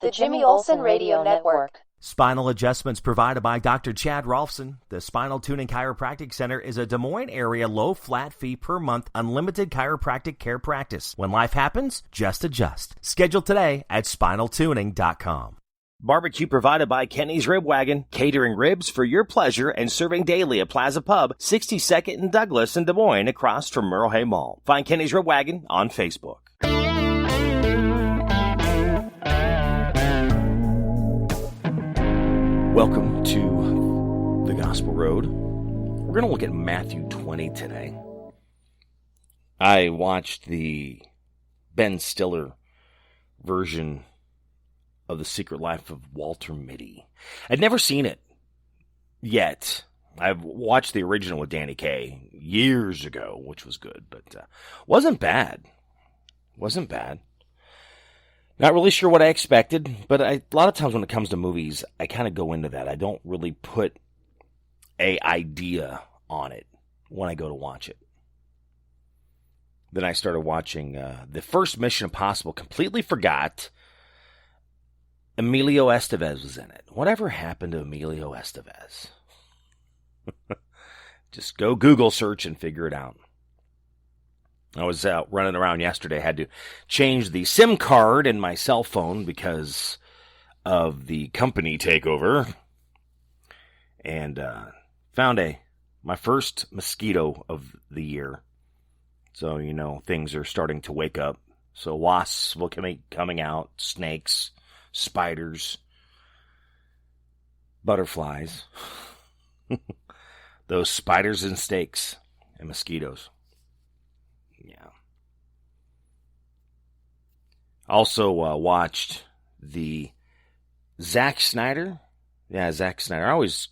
The Jimmy Olsen Radio Network. Spinal adjustments provided by Dr. Chad Rolfson. The Spinal Tuning Chiropractic Center is a Des Moines area low flat fee per month unlimited chiropractic care practice. When life happens, just adjust. Schedule today at spinaltuning.com. Barbecue provided by Kenny's Rib Wagon, catering ribs for your pleasure and serving daily at Plaza Pub, 62nd and Douglas in Des Moines across from Merle Hay Mall. Find Kenny's Rib Wagon on Facebook. Welcome to the Gospel Road. We're going to look at Matthew 20 today. I watched the Ben Stiller version of The Secret Life of Walter Mitty. I'd never seen it yet. I've watched the original with Danny Kaye years ago, which was good, but wasn't bad. Wasn't bad. Not really sure what I expected, but a lot of times when it comes to movies, I kind of go into that. I don't really put an idea on it when I go to watch it. Then I started watching the first Mission Impossible, completely forgot Emilio Estevez was in it. Whatever happened to Emilio Estevez? Just go Google search and figure it out. I was out running around yesterday. I had to change the SIM card in my cell phone because of the company takeover. And found my first mosquito of the year. So, you know, things are starting to wake up. So wasps will be coming out, snakes, spiders, butterflies. Those spiders and snakes and mosquitoes. Yeah. Also watched the Zack Snyder. Yeah, Zack Snyder. I always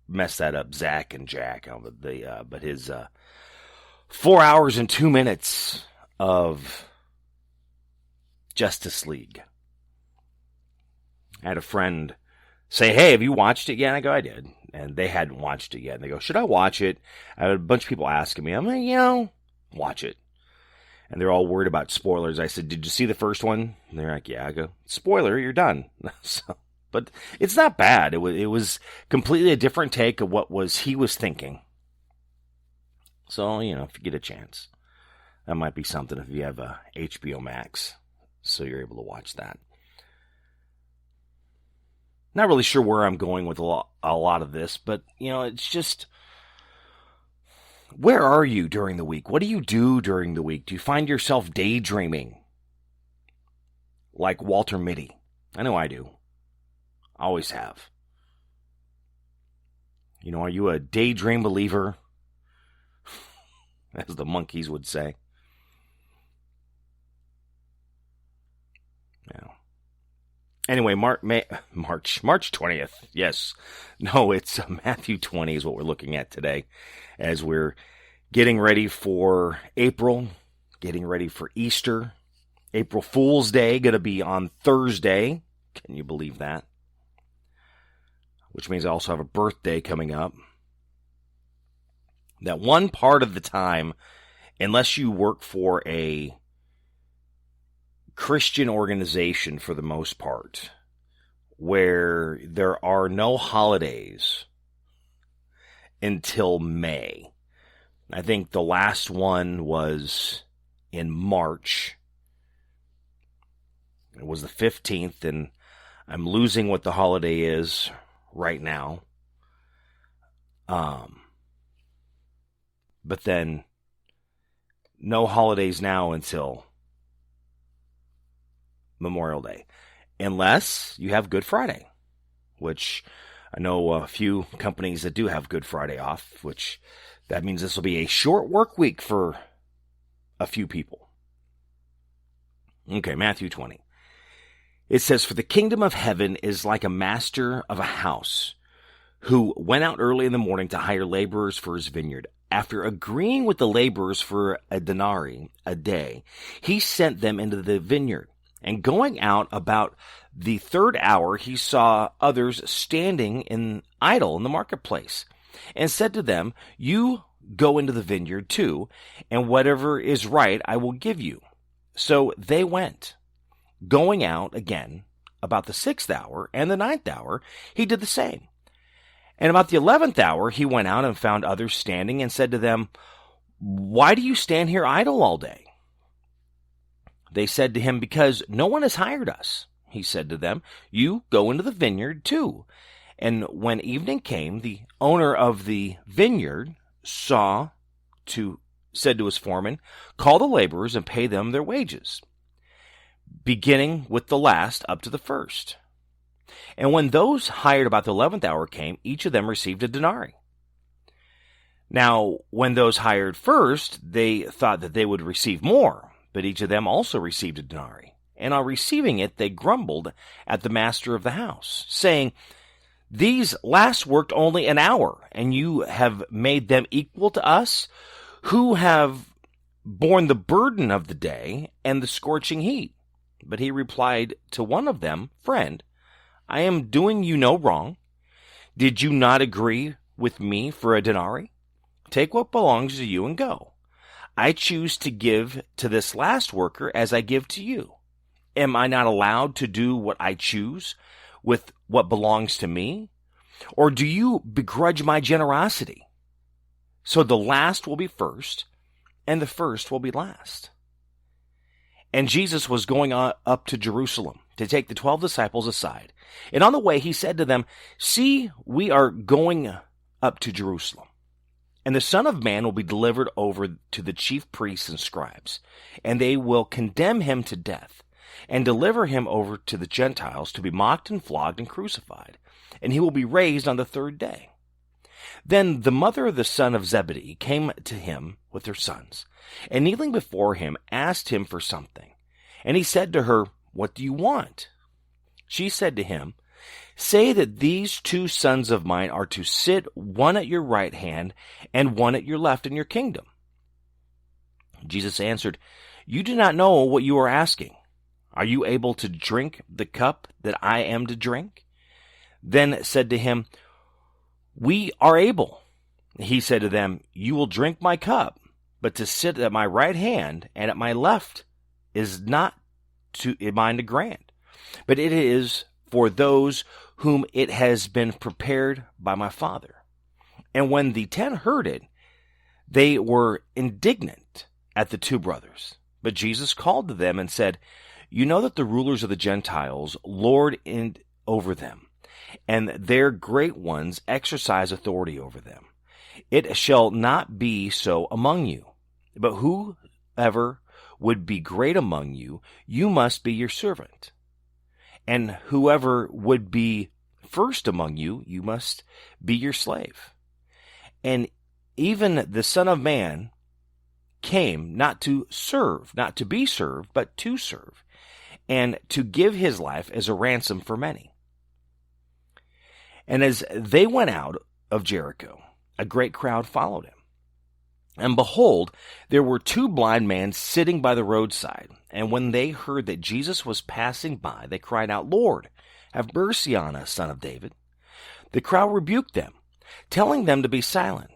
mess that up. Zack and Jack. But his 4 hours and 2 minutes of Justice League. I had a friend say, "Hey, have you watched it yet?" I go, "I did." And they hadn't watched it yet. And they go, "Should I watch it?" I had a bunch of people asking me. I'm like, watch it. And they're all worried about spoilers. I said, "Did you see the first one?" And they're like, "Yeah." I go, "Spoiler, you're done." But it's not bad. It was completely a different take of what he was thinking. So, if you get a chance, that might be something if you have a HBO Max, so you're able to watch that. Not really sure where I'm going with a lot of this, but, it's just, where are you during the week? What do you do during the week? Do you find yourself daydreaming like Walter Mitty? I know I do. Always have. Are you a daydream believer? As the monkeys would say. Yeah. Anyway, March 20th. Yes. No, it's Matthew 20 is what we're looking at today as we're getting ready for April, getting ready for Easter. April Fool's Day going to be on Thursday. Can you believe that? Which means I also have a birthday coming up. That one part of the time, unless you work for a Christian organization for the most part, where there are no holidays until May. I think the last one was in March. It was the 15th, and I'm losing what the holiday is right now. But then no holidays now until Memorial Day, unless you have Good Friday, which I know a few companies that do have Good Friday off, which that means this will be a short work week for a few people. Okay, Matthew 20. It says, "For the kingdom of heaven is like a master of a house who went out early in the morning to hire laborers for his vineyard. After agreeing with the laborers for a denarii a day, he sent them into the vineyard. And going out about the third hour, he saw others standing idle in the marketplace, and said to them, 'You go into the vineyard too, and whatever is right I will give you.' So they went. Going out again about the 6th hour and the 9th hour, he did the same. And about the 11th hour, he went out and found others standing and said to them, "Why do you stand here idle all day?" They said to him, "Because no one has hired us." He said to them, "You go into the vineyard too." And when evening came, the owner of the vineyard said to his foreman, "Call the laborers and pay them their wages, beginning with the last up to the first." And when those hired about the 11th hour came, each of them received a denarii. Now, when those hired first, they thought that they would receive more, but each of them also received a denarii. And on receiving it, they grumbled at the master of the house, saying, "These last worked only an hour, and you have made them equal to us, who have borne the burden of the day and the scorching heat." But he replied to one of them, "Friend, I am doing you no wrong. Did you not agree with me for a denarii? Take what belongs to you and go. I choose to give to this last worker as I give to you. Am I not allowed to do what I choose with what belongs to me? Or do you begrudge my generosity? So the last will be first, and the first will be last." And Jesus was going up to Jerusalem to take the 12 disciples aside. And on the way he said to them, "See, we are going up to Jerusalem, and the Son of Man will be delivered over to the chief priests and scribes, and they will condemn him to death, and deliver him over to the Gentiles to be mocked and flogged and crucified, and he will be raised on the 3rd day." Then the mother of the son of Zebedee came to him with her sons, and kneeling before him asked him for something. And he said to her, "What do you want?" She said to him, "Say that these 2 sons of mine are to sit, one at your right hand and one at your left in your kingdom." Jesus answered, "You do not know what you are asking. Are you able to drink the cup that I am to drink?" Then said to him, "We are able." He said to them, "You will drink my cup, but to sit at my right hand and at my left is not mine to grant, but it is for those whom it has been prepared by my Father." And when the 10 heard it, they were indignant at the 2 brothers. But Jesus called to them and said, "You know that the rulers of the Gentiles lord it over them, and their great ones exercise authority over them. It shall not be so among you. But whoever would be great among you, you must be your servant. And whoever would be first among you, you must be your slave. And even the Son of Man came not to serve, not to be served, but to serve, and to give his life as a ransom for many." And as they went out of Jericho, a great crowd followed him. And behold, there were 2 blind men sitting by the roadside. And when they heard that Jesus was passing by, they cried out, "Lord, have mercy on us, Son of David." The crowd rebuked them, telling them to be silent.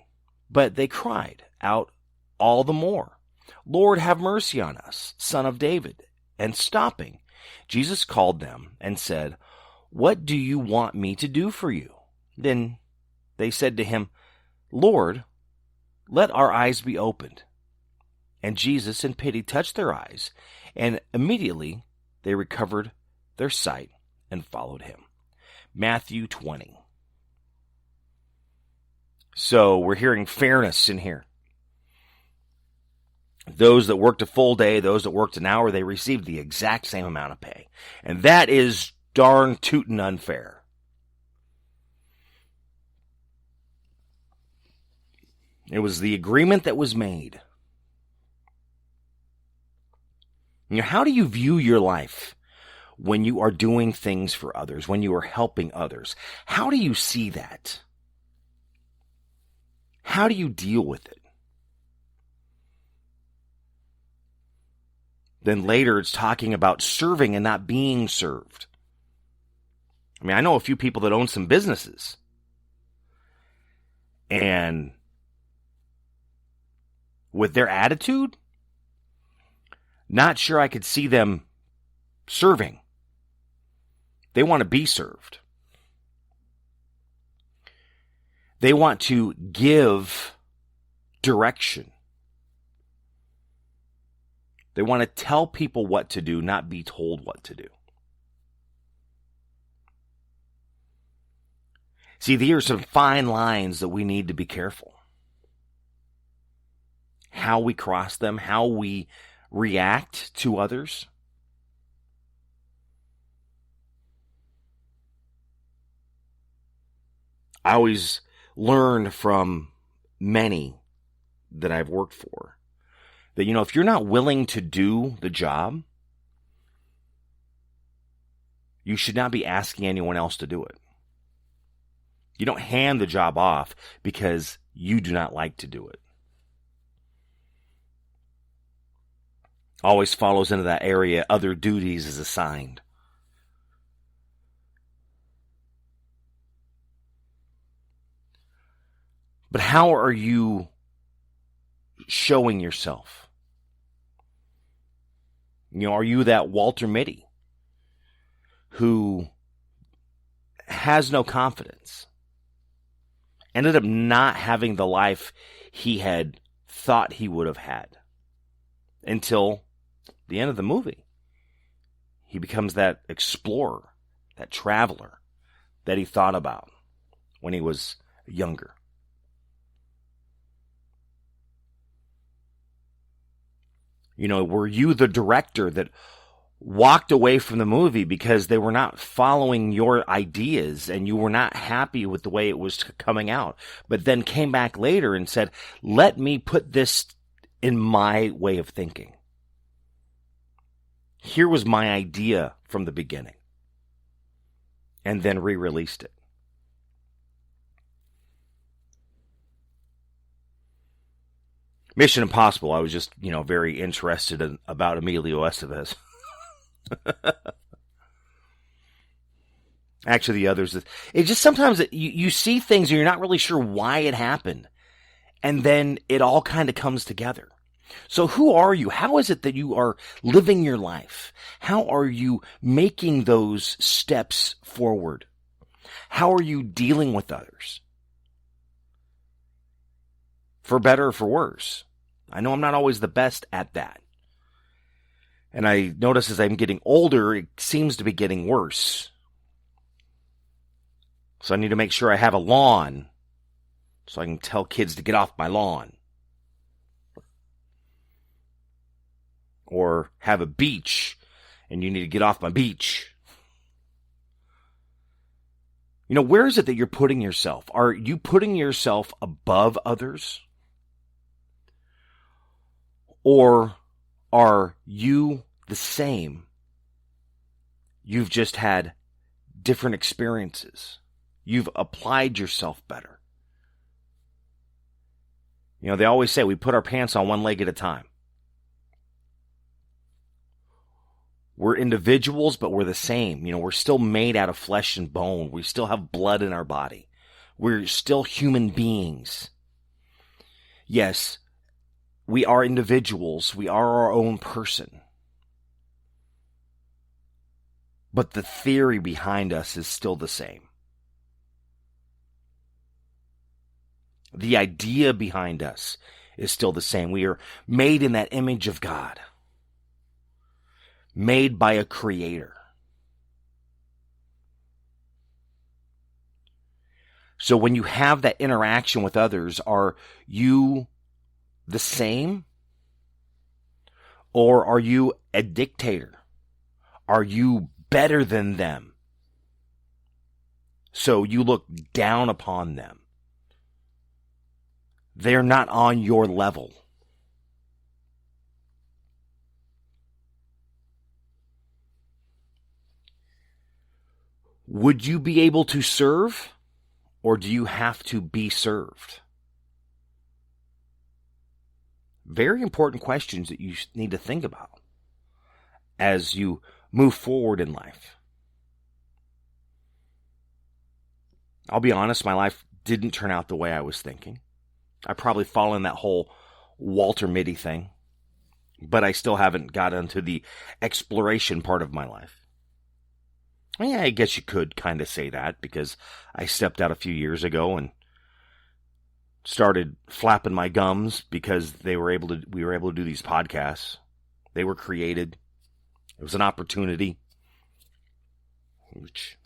But they cried out all the more, "Lord, have mercy on us, Son of David." And stopping, Jesus called them and said, "What do you want me to do for you?" Then they said to him, "Lord, let our eyes be opened." And Jesus, in pity, touched their eyes, and immediately they recovered their sight and followed him. Matthew 20. So we're hearing fairness in here. Those that worked a full day, those that worked an hour, they received the exact same amount of pay. And that is darn tootin' unfair. It was the agreement that was made. How do you view your life when you are doing things for others, when you are helping others? How do you see that? How do you deal with it? Then later it's talking about serving and not being served. I know a few people that own some businesses. And with their attitude, not sure I could see them serving. They want to be served. They want to give direction. They want to tell people what to do, not be told what to do. See, there are some fine lines that we need to be careful. How we cross them, how we react to others. I always learn from many that I've worked for that, if you're not willing to do the job, you should not be asking anyone else to do it. You don't hand the job off because you do not like to do it. Always follows into that area, other duties is assigned. But how are you showing yourself? Are you that Walter Mitty who has no confidence? Ended up not having the life he had thought he would have had until the end of the movie. He becomes that explorer, that traveler that he thought about when he was younger. Were you the director that walked away from the movie because they were not following your ideas and you were not happy with the way it was coming out, but then came back later and said, let me put this in my way of thinking. Here was my idea from the beginning, and then re-released it. Mission Impossible, I was just, very interested about Emilio Estevez. Actually, the others, it just sometimes you see things and you're not really sure why it happened. And then it all kind of comes together. So who are you? How is it that you are living your life? How are you making those steps forward? How are you dealing with others? For better or for worse. I know I'm not always the best at that. And I notice as I'm getting older, it seems to be getting worse. So I need to make sure I have a lawn so I can tell kids to get off my lawn. Or have a beach and you need to get off my beach. Where is it that you're putting yourself? Are you putting yourself above others? Or are you the same? You've just had different experiences. You've applied yourself better. They always say we put our pants on one leg at a time. We're individuals, but we're the same. We're still made out of flesh and bone. We still have blood in our body. We're still human beings. Yes, we are individuals. We are our own person. But the theory behind us is still the same. The idea behind us is still the same. We are made in that image of God. Made by a creator. So when you have that interaction with others, are you the same? Or are you a dictator? Are you better than them? So you look down upon them. They're not on your level. Would you be able to serve, or do you have to be served? Very important questions that you need to think about as you move forward in life. I'll be honest, my life didn't turn out the way I was thinking. I probably fall in that whole Walter Mitty thing, but I still haven't got into the exploration part of my life. Yeah, I guess you could kind of say that, because I stepped out a few years ago and started flapping my gums because we were able to do these podcasts. They were created. It was an opportunity, which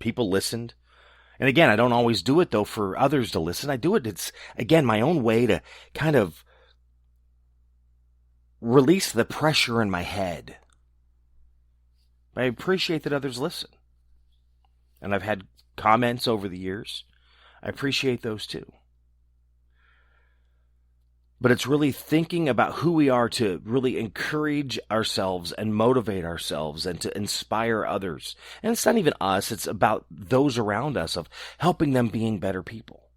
people listened. And again, I don't always do it, though, for others to listen. I do it. It's, again, my own way to kind of release the pressure in my head. I appreciate that others listen. And I've had comments over the years. I appreciate those too. But it's really thinking about who we are to really encourage ourselves and motivate ourselves and to inspire others. And it's not even us, it's about those around us, of helping them being better people.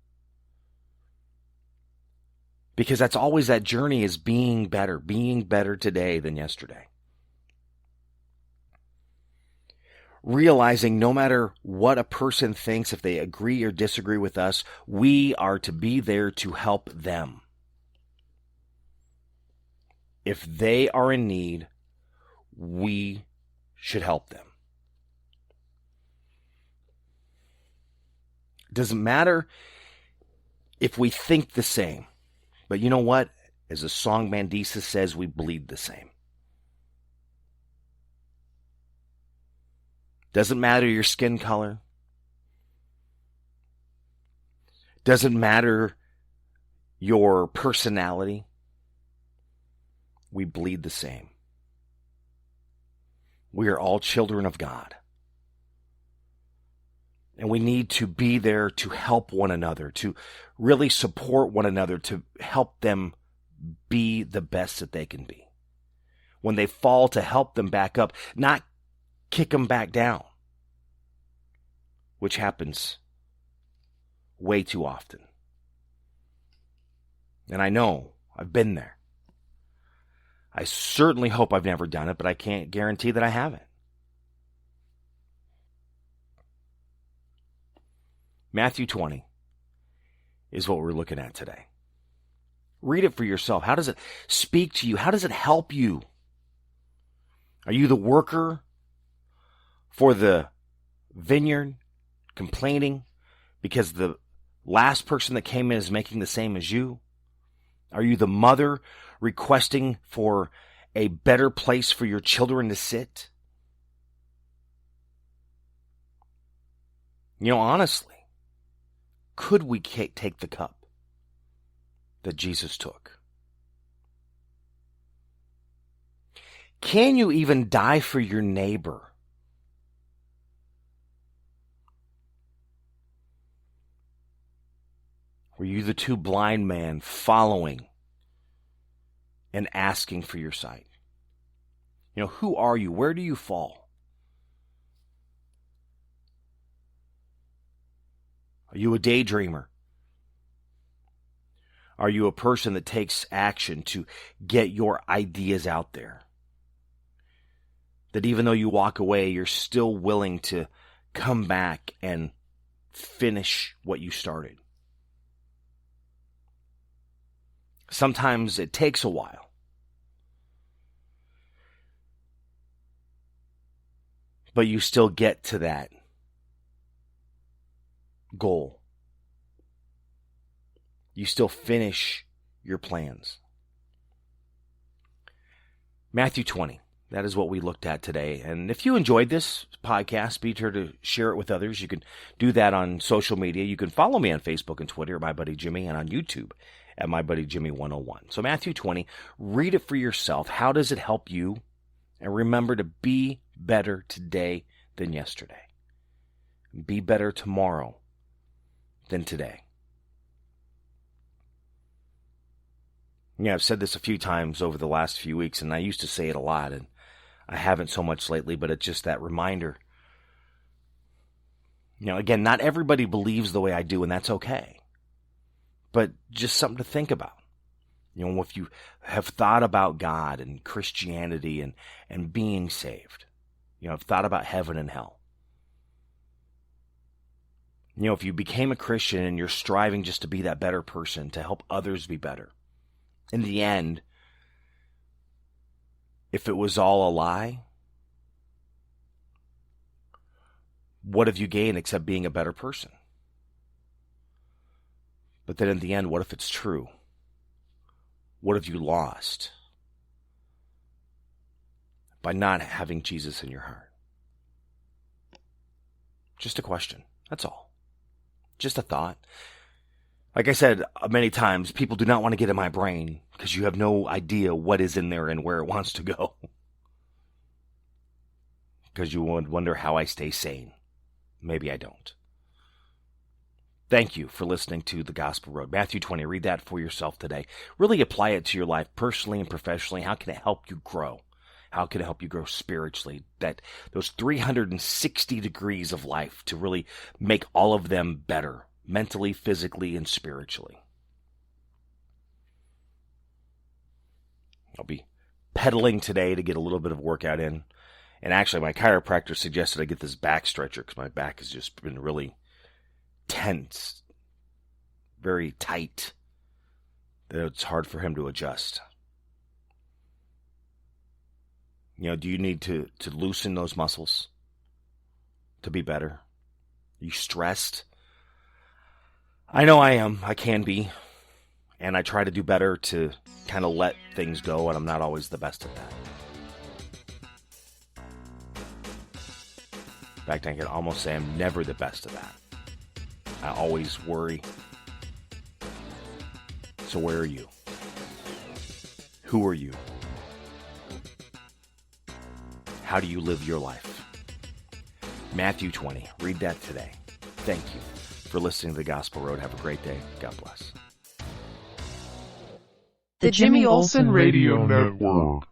Because that's always that journey, is being better today than yesterday. Realizing no matter what a person thinks, if they agree or disagree with us, we are to be there to help them. If they are in need, we should help them. It doesn't matter if we think the same. But you know what? As the song Mandisa says, we bleed the same. Doesn't matter your skin color. Doesn't matter your personality. We bleed the same. We are all children of God. And we need to be there to help one another, to really support one another, to help them be the best that they can be. When they fall, to help them back up, not kick them back down, which happens way too often. And I know, I've been there. I certainly hope I've never done it, but I can't guarantee that I haven't. Matthew 20 is what we're looking at today. Read it for yourself. How does it speak to you? How does it help you? Are you the worker for the vineyard, complaining because the last person that came in is making the same as you? Are you the mother requesting for a better place for your children to sit? You know, honestly, could we take the cup that Jesus took? Can you even die for your neighbor? Were you the too blind man following and asking for your sight? You know, who are you? Where do you fall? Are you a daydreamer? Are you a person that takes action to get your ideas out there? That even though you walk away, you're still willing to come back and finish what you started. Sometimes it takes a while. But you still get to that goal. You still finish your plans. Matthew 20. That is what we looked at today. And if you enjoyed this podcast, be sure to share it with others. You can do that on social media. You can follow me on Facebook and Twitter at My Buddy Jimmy, and on YouTube at My Buddy Jimmy 101. So Matthew 20, read it for yourself. How does it help you? And remember to be better today than yesterday. Be better tomorrow than today. Yeah, I've said this a few times over the last few weeks, and I used to say it a lot, and I haven't so much lately, but it's just that reminder. You know, again, not everybody believes the way I do, and that's okay. But just something to think about. You know, if you have thought about God and Christianity and being saved, you know, have thought about heaven and hell. You know, if you became a Christian and you're striving just to be that better person, to help others be better, in the end, if it was all a lie, what have you gained except being a better person? But then in the end, what if it's true? What have you lost by not having Jesus in your heart? Just a question. That's all. Just a thought. Like I said many times, people do not want to get in my brain because you have no idea what is in there and where it wants to go. Because you would wonder how I stay sane. Maybe I don't. Thank you for listening to The Gospel Road. Matthew 20, read that for yourself today. Really apply it to your life personally and professionally. How can it help you grow? How can it help you grow spiritually? That those 360 degrees of life to really make all of them better, mentally, physically, and spiritually. I'll be pedaling today to get a little bit of workout in. And actually, my chiropractor suggested I get this back stretcher because my back has just been really tense, very tight. It's hard for him to adjust. You know, do you need to loosen those muscles to be better? Are you stressed? I know I am. I can be. And I try to do better to kind of let things go, and I'm not always the best at that. In fact, I can almost say I'm never the best at that. I always worry. So where are you? Who are you? How do you live your life? Matthew 20. Read that today. Thank you for listening to The Gospel Road. Have a great day. God bless. The Jimmy Olsen Radio Network.